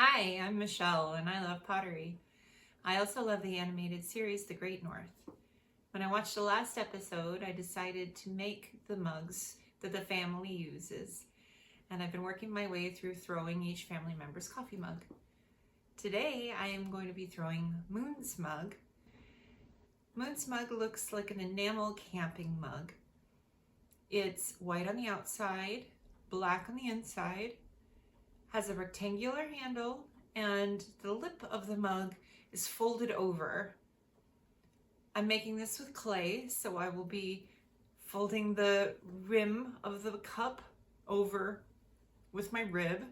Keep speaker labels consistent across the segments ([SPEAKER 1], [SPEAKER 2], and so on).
[SPEAKER 1] Hi, I'm Michelle and I love pottery. I also love the animated series The Great North. When I watched the last episode, I decided to make the mugs that the family uses, and I've been working my way through throwing each family member's coffee mug. Today, I am going to be throwing Moon's mug. Moon's mug looks like an enamel camping mug. It's white on the outside, black on the inside, has a rectangular handle, and the lip of the mug is folded over. I'm making this with clay, so I will be folding the rim of the cup over with my rib.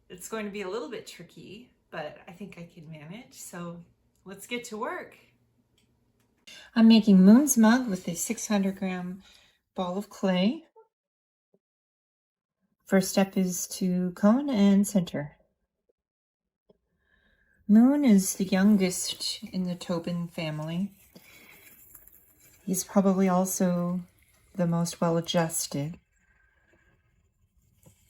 [SPEAKER 1] It's going to be a little bit tricky, but I think I can manage, so let's get to work. I'm making Moon's mug with a 600-gram ball of clay. First step is to cone and center. Moon is the youngest in the Tobin family. He's probably also the most well-adjusted.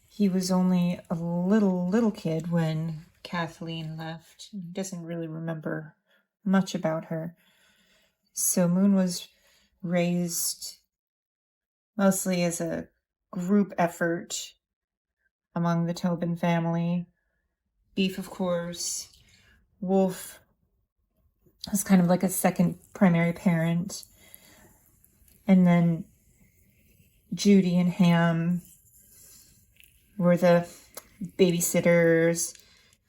[SPEAKER 1] He was only a little kid when Kathleen left. He doesn't really remember much about her. So Moon was raised mostly as a group effort among the Tobin family. Beef, of course. Wolf was kind of like a second primary parent. And then Judy and Ham were the babysitters,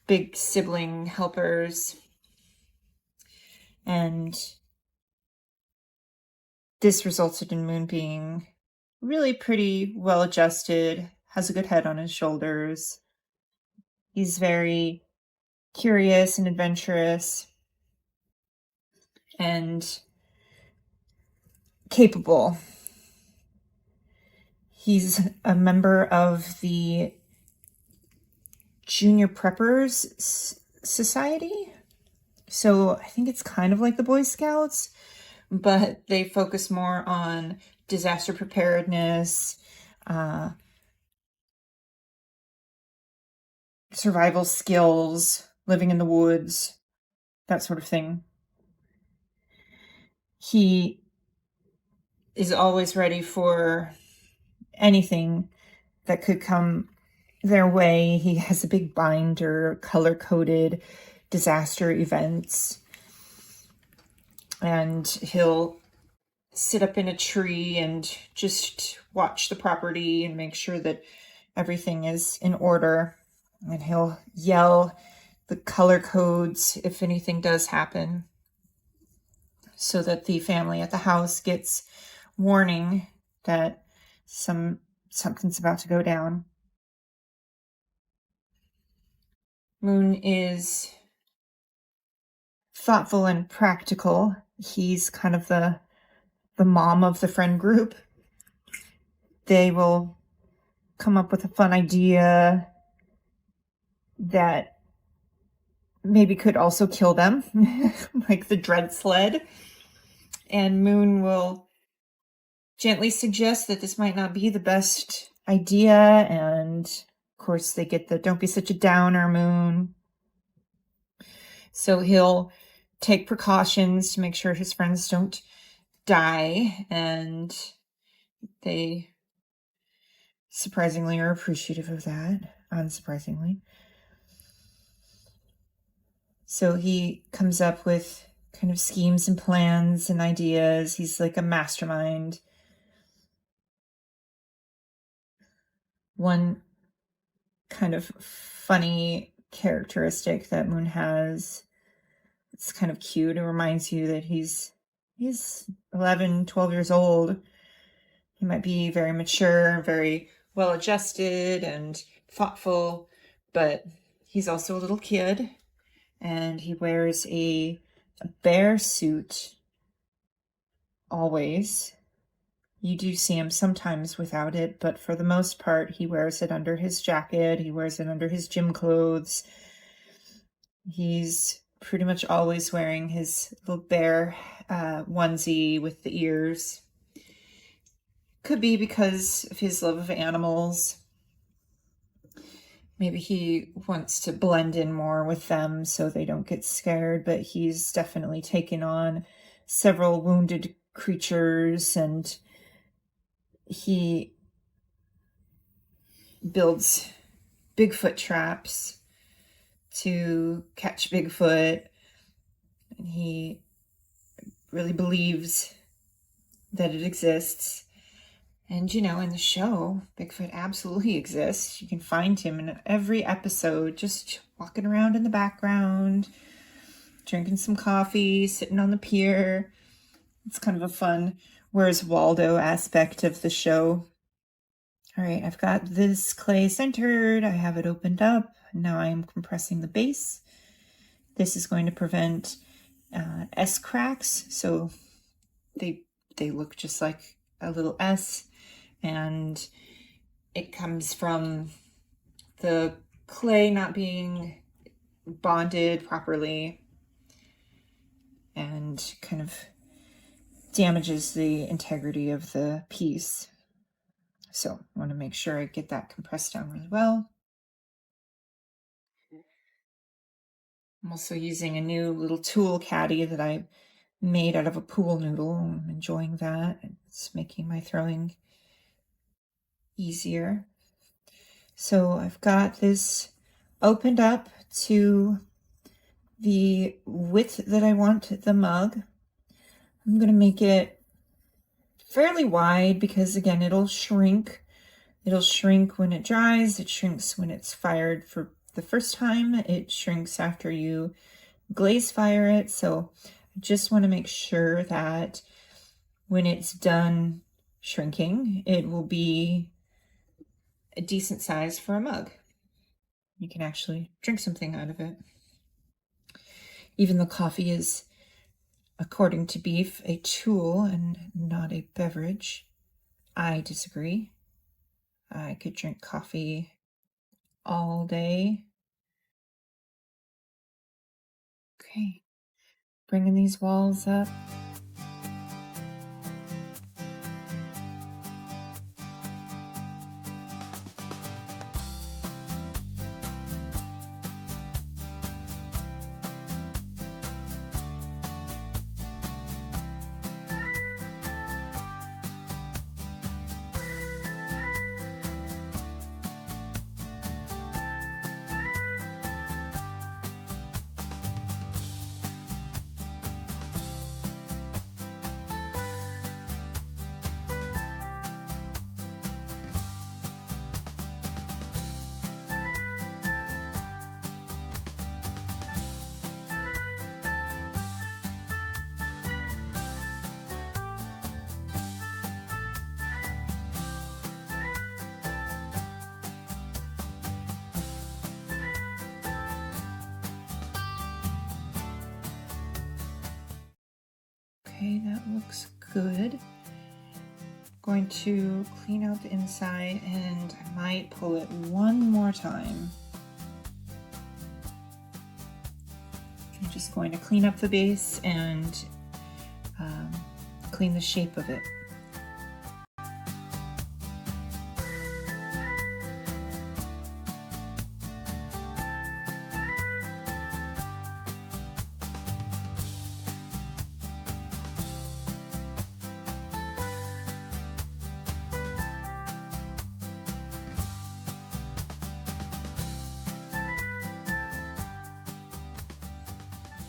[SPEAKER 1] big sibling helpers. And this resulted in Moon being really pretty well adjusted, has a good head on his shoulders. He's very curious and adventurous and capable. He's a member of the Junior Preppers Society. So I think it's kind of like the Boy Scouts, but they focus more on disaster preparedness, survival skills, living in the woods, that sort of thing. He is always ready for anything that could come their way. He has a big binder, color-coded disaster events, and he'll sit up in a tree and just watch the property and make sure that everything is in order. And he'll yell the color codes if anything does happen, so that the family at the house gets warning that something's about to go down. Moon is thoughtful and practical. He's kind of the mom of the friend group. They will come up with a fun idea that maybe could also kill them, like the dread sled. And Moon will gently suggest that this might not be the best idea. And of course, they get the "don't be such a downer, Moon." So he'll take precautions to make sure his friends don't die, and they surprisingly are appreciative of that, unsurprisingly. So he comes up with kind of schemes and plans and ideas. He's like a mastermind. One kind of funny characteristic that Moon has, it's kind of cute. It reminds you that he's 11, 12 years old. He might be very mature, very well-adjusted and thoughtful, but he's also a little kid, and he wears a bear suit always. You do see him sometimes without it, but for the most part, he wears it under his jacket. He wears it under his gym clothes. He's pretty much always wearing his little bear onesie with the ears. Could be because of his love of animals. Maybe he wants to blend in more with them so they don't get scared, but he's definitely taken on several wounded creatures, and he builds Bigfoot traps to catch Bigfoot, and he really believes that it exists. And you know, in the show, Bigfoot absolutely exists. You can find him in every episode, just walking around in the background, drinking some coffee, sitting on the pier. It's kind of a fun Where's Waldo aspect of the show. All right, I've got this clay centered. I have it opened up. Now I'm compressing the base. This is going to prevent S cracks, so they look just like a little S, and it comes from the clay not being bonded properly and kind of damages the integrity of the piece. So I want to make sure I get that compressed down really well. I'm also using a new little tool caddy that I made out of a pool noodle. I'm enjoying that. It's making my throwing easier. So I've got this opened up to the width that I want the mug. I'm going to make it fairly wide because, again, it'll shrink. It'll shrink when it dries. It shrinks when it's fired for the first time. It shrinks after you glaze fire it. So I just want to make sure that when it's done shrinking, it will be a decent size for a mug. You can actually drink something out of it. Even though coffee is, according to beef, a tool and not a beverage, I disagree. I could drink coffee all day. Okay, bringing these walls up. Okay, that looks good. Going to clean out the inside, and I might pull it one more time. I'm just going to clean up the base and clean the shape of it.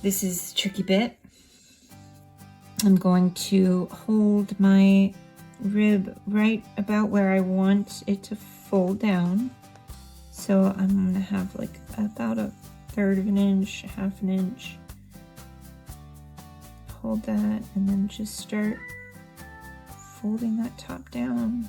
[SPEAKER 1] This is the tricky bit. I'm going to hold my rib right about where I want it to fold down. So I'm gonna have like about 1/3 of an inch, 1/2 an inch. Hold that and then just start folding that top down.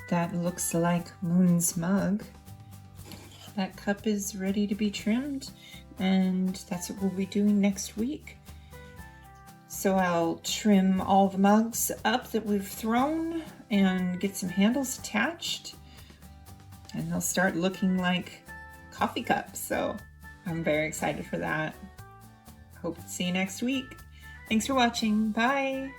[SPEAKER 1] That looks like Moon's mug. That cup is ready to be trimmed, and that's what we'll be doing next week. So I'll trim all the mugs up that we've thrown and get some handles attached, and they'll start looking like coffee cups. So I'm very excited for that. Hope to see you next week. Thanks for watching. Bye.